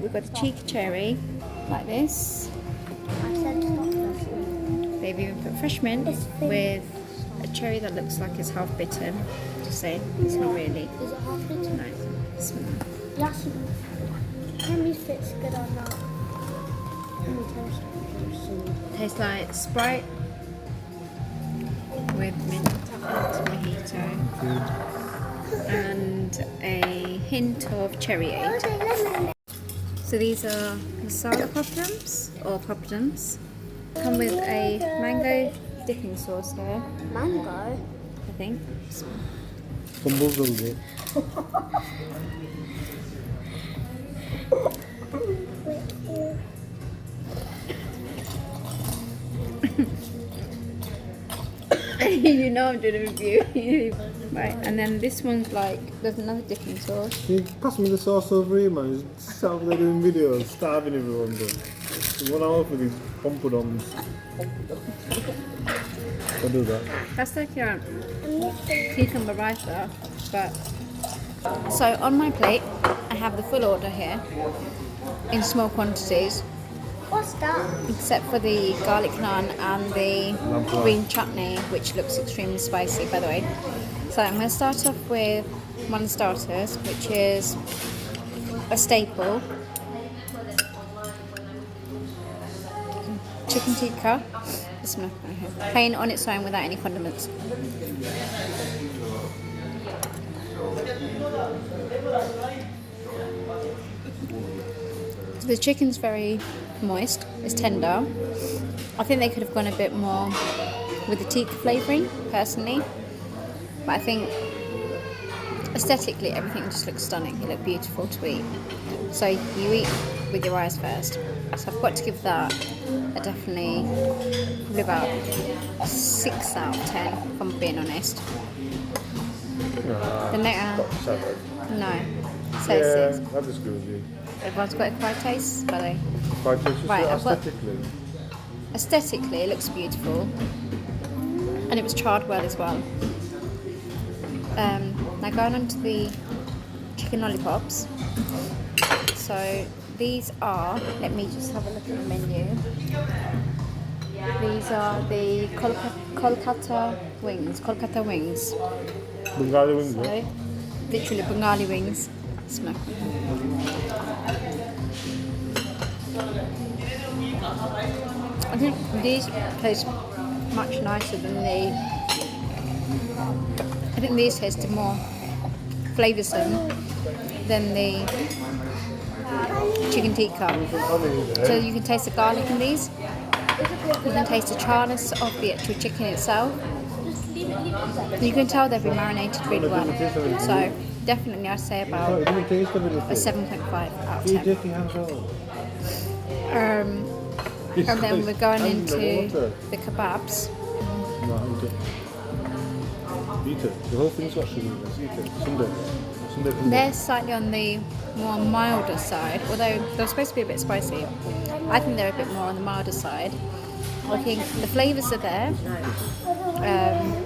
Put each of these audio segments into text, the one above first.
We've got a cheeky cherry, like this. They've even put fresh mint with a cherry that looks like it's half bitten. Just saying, it's not really. Is it half bitten? No. Smell. Yes. Let me if it's good or not. Let me taste it. Tastes like Sprite with mint mojito and a hint of cherryade. So these are masala poppadoms or poppadoms. Come with a mango dipping sauce here, Mango? I think. Kumbuldu. You know I'm doing a review. Right, and then this one's like, there's another dipping sauce. Can you pass me the sauce over here, man? It's sounds like doing videos, starving everyone, bro. 1 hour for these pompadons. I'll do that. That's like your cucumber raita, but... So on my plate, I have the full order here, in small quantities, What's that? except for the garlic naan and the green chutney, which looks extremely spicy, by the way. So I'm going to start off with one of the starters, which is a staple. Chicken tikka. Plain on its own without any condiments. So the chicken's very moist, it's tender. I think they could have gone a bit more with the tikka flavouring, personally. But I think aesthetically everything just looks stunning. It looks beautiful to eat. So you eat with your eyes first. So I've got to give that a definitely probably about 6 out of 10, if I'm being honest. The later, 7. no, so Yeah, 6. I disagree with you. Everyone's got acquired taste, by the way. Quite just Right, I've got- aesthetically. Aesthetically, it looks beautiful, and it was charred well as well. Now going on to the chicken lollipops. So these are, let me just have a look at the menu. These are the Kolkata wings. Bengali wings, So, yeah? literally Bengali wings. Smell. I think these taste much nicer than the. I think these taste more flavoursome than the chicken tikka. So you can taste the garlic in these. You can taste the charness of the actual chicken itself. You can tell they've been marinated really well. So definitely I'd say about It didn't taste a bit of a 7.5 out of 10. Take your hands out. And then we're going into the kebabs. No, eat it. Eat it. The whole thing's got sugar in it. Eat it. Sunday. They're slightly on the more milder side, although they're supposed to be a bit spicy. I think they're a bit more on the milder side. I think the flavours are there.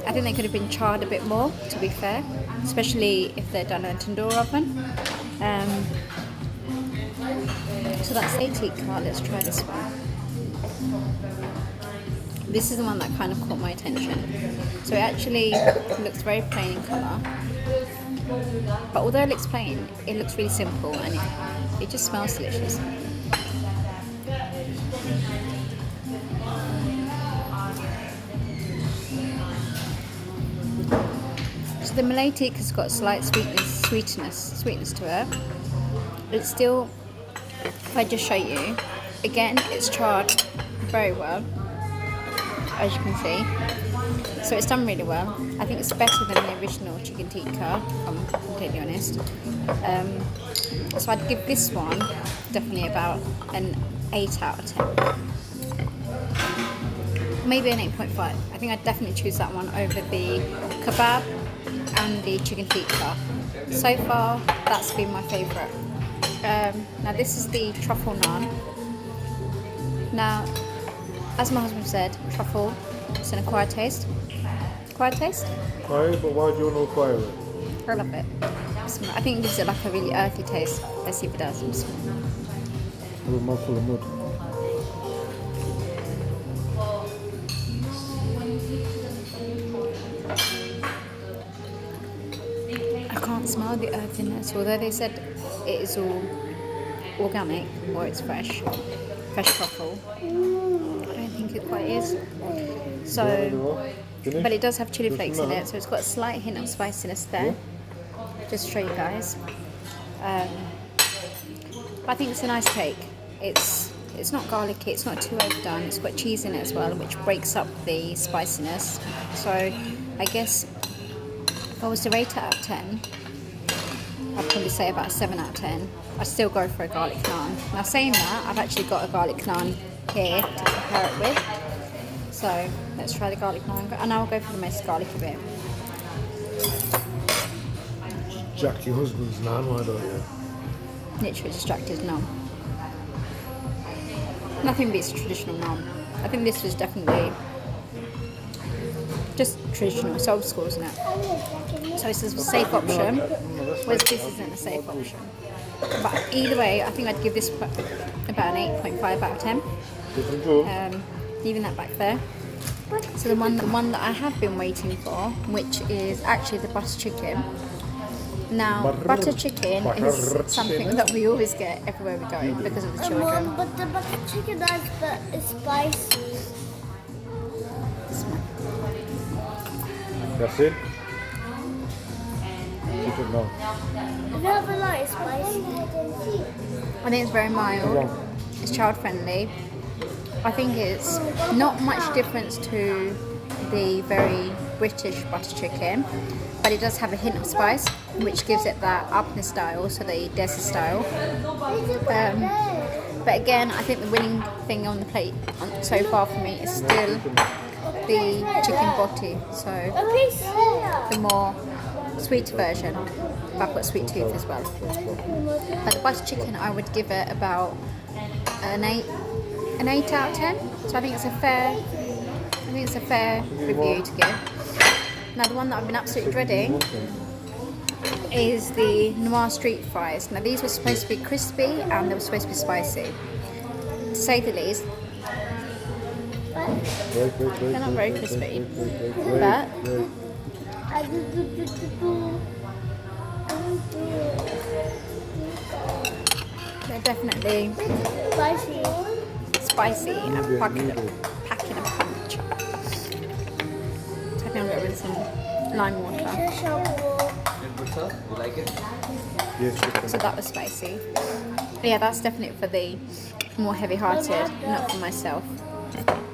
I think they could have been charred a bit more, to be fair, especially if they're done in a tandoor oven. So that's a tikka. Let's try this one. This is the one that kind of caught my attention. So it actually looks very plain in colour. But although it looks plain, it looks really simple and it just smells delicious. So the Malay tikka's got a slight sweetness to it. It's still, if I just show you, again, it's charred very well, as you can see. So it's done really well. I think it's better than the original chicken tikka, if I'm completely honest. So I'd give this one definitely about an 8 out of 10. Maybe an 8.5. I think I'd definitely choose that one over the kebab and the chicken tikka. So far, that's been my favourite. Now this is the truffle naan. Now, as my husband said, truffle is an acquired taste. Acquired taste? Why? But why do you want to acquire it? I love it. I think it gives it like a really earthy taste. Let's see if it does. Have a mouthful of mud. I can't smell the earthiness, although they said it is all organic or it's fresh truffle. I don't think it quite is. So, but it does have chili flakes in it, so it's got a slight hint of spiciness there. Just to show you guys. I think it's a nice take. It's not garlicky, it's not too overdone. It's got cheese in it as well, which breaks up the spiciness. So I guess if I was to rate it out of 10, I'd probably say about a 7 out of 10. I'd still go for a garlic naan. Now saying that, I've actually got a garlic naan here to compare it with. So let's try the garlic naan, and I'll go for the most garlicky bit. Jack your husband's naan, why don't you? Literally distracted naan. Nothing beats traditional naan. I think this was definitely just traditional. It's old school, isn't it? So it's a safe option, whereas this isn't a safe option. But either way, I think I'd give this about an 8.5 out of 10. Leaving that back there. So the one that I have been waiting for, which is actually the butter chicken. Now, butter chicken is something that we always get everywhere we go because of the children. Mom, but the butter chicken is spicy. That's it? Chicken naan. I never like spicy. I think it's very mild. It's child friendly. I think it's not much difference to the very British butter chicken, but it does have a hint of spice, which gives it that Upner style, so the desert style. But again, I think the winning thing on the plate so far for me is still the chicken botti, so the more sweet version. I've got sweet tooth as well. But the butter chicken, I would give it about an 8 out of 10. So I think it's a fair review to give. Now the one that I've been absolutely dreading is the Noir street fries. Now these were supposed to be crispy and they were supposed to be spicy. To say the least, they're not very crispy, but they're definitely spicy and packing a punch. Taking a little bit of some lime water. You like it? Yes, So that was spicy. Yeah, that's definitely for the more heavy-hearted, not for myself.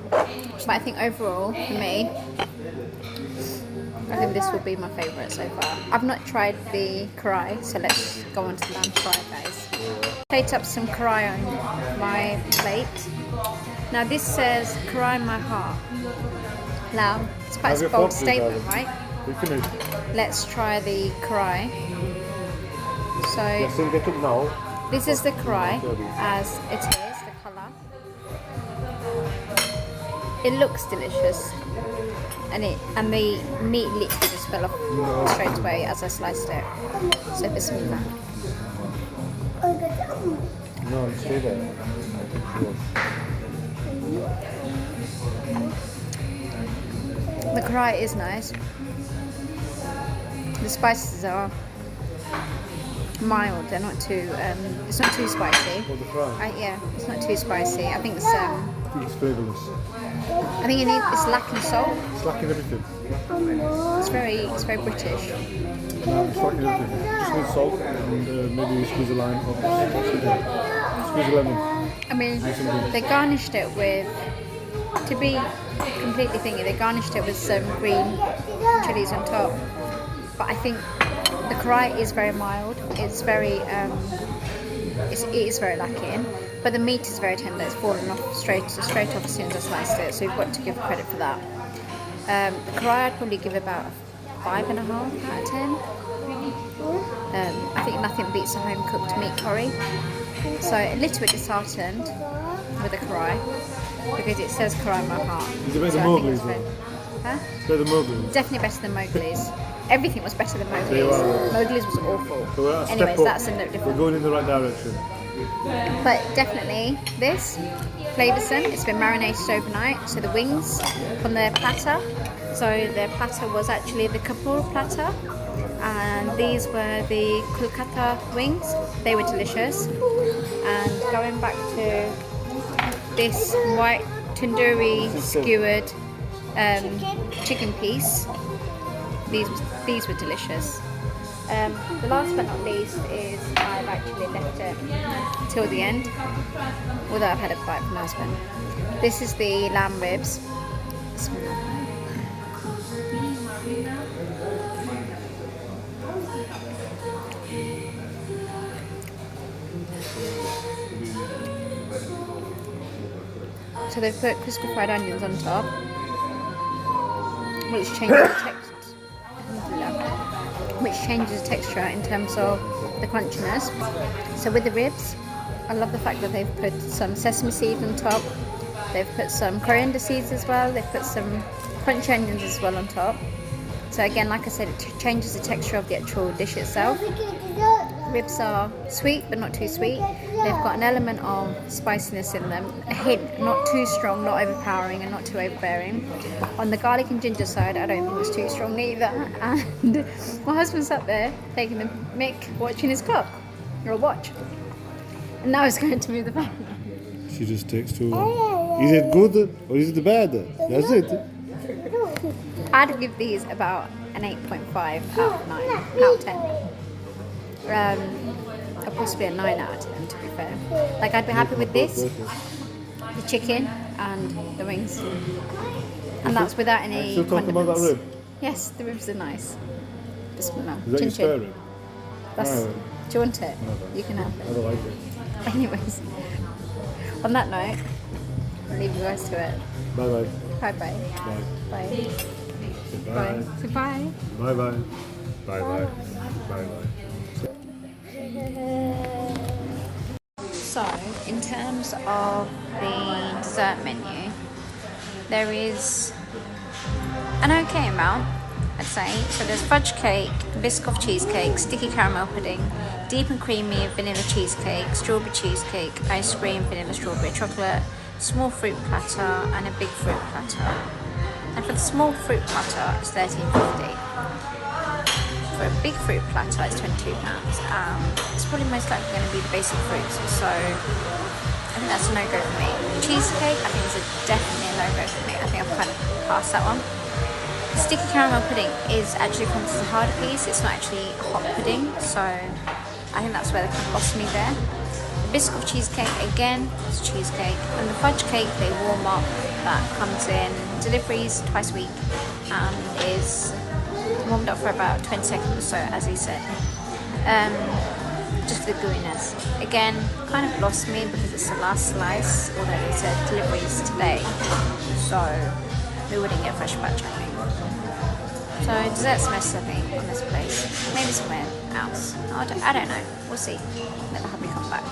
But I think overall, for me, I think this will be my favourite so far. I've not tried the karai, so let's go on to the lamb karai, guys. Plate up some karai on my plate. Now this says karai in my heart. Now, it's quite a bold statement, right? We finished. Let's try the karai. So Yes, so get it now. this is the karai as it is, the colour. It looks delicious, and the meat literally just fell off straight away as I sliced it. So bismillah. No, stay there. The karai is nice. The spices are mild. They're not too. It's not too spicy. For the fry. Yeah, it's not too spicy. I think it's. It's flavourless. I think it's lacking salt. It's lacking everything. It's very British. No, it's lacking everything. Just need salt and maybe squeeze a lime or squeeze a lemon. I mean, they garnished it with. To be completely thingy, they garnished it with some green chilies on top. But I think the karai is very mild. It's very. It is very lacking, but the meat is very tender. It's fallen off straight off as soon as I sliced it, so you've got to give credit for that. The karai I'd probably give about 5.5 out of 10. I think nothing beats a home cooked meat curry. So a little bit disheartened with the karai because it says karai in my heart. Is it better So than I think it's Mowgli's? Huh? It's better than Mowgli's. Definitely better than Mowgli's. everything was better than They Mowgli's. were. Mowgli's was awful. So we're at a step Anyways, up. that's a note We're different. going in the right direction. But definitely this flavoursome. It's been marinated overnight. So the wings from the platter. So the platter was actually the Kapoor platter, and these were the Kolkata wings. They were delicious. And going back to this white tandoori skewered chicken piece, these were delicious. The last but not least is I've actually left it till the end, although I've had a bite from my husband. This is the lamb ribs. So they've put crispy fried onions on top, which changes the texture in terms of the crunchiness. So with the ribs, I love the fact that they've put some sesame seeds on top. They've put some coriander seeds as well. They've put some crunchy onions as well on top. So again, like I said, it changes the texture of the actual dish itself. Ribs are sweet, but not too sweet. They've got an element of spiciness in them, a hint, not too strong, not overpowering, and not too overbearing. On the garlic and ginger side, I don't think it's too strong either. And my husband's up there taking the mick, watching his clock, or watch. And now he's going to move the phone. She just takes too long. Is it good or is it bad? That's it. I'd give these about an 8.5 out of 9, out of 10. Or possibly a 9 out of 10 to be fair. Like I'd be happy with this, the chicken and the wings. And that's without any Still talking about that condiments. rib? Yes, the ribs are nice. Bismillah. Is that your Chin spare chin. rib? That's, No. do you want it? No. You can have I it. don't like it. Anyways, on that note, I'll leave you guys to it. Bye bye. Bye bye. Bye. Bye. Say Bye. bye. Goodbye. Bye bye. Bye bye. Bye bye. So, in terms of the dessert menu, there is an okay amount, I'd say. So there's fudge cake, Biscoff cheesecake, sticky caramel pudding, deep and creamy vanilla cheesecake, strawberry cheesecake, ice cream, vanilla strawberry chocolate, small fruit platter, and a big fruit platter. And for the small fruit platter, it's $13.50. For a big fruit platter, it's £22. It's probably most likely going to be the basic fruits, so I think that's a no-go for me. Cheesecake, I think is definitely a no-go for me. I think I've kind of passed that one. Sticky caramel pudding is actually comes as a harder piece. It's not actually hot pudding, so I think that's where they kind of lost me there. Biscoff cheesecake, again, it's cheesecake. And the fudge cake, they warm up. That comes in deliveries twice a week and is warmed up for about 20 seconds or so, as he said. Just for the gooiness. Again, kind of lost me because it's the last slice, although it said deliveries today, so we wouldn't get fresh batch, I think. So dessert's most, I think, on this place. Maybe somewhere else. I don't know. We'll see. Let the hubby come back.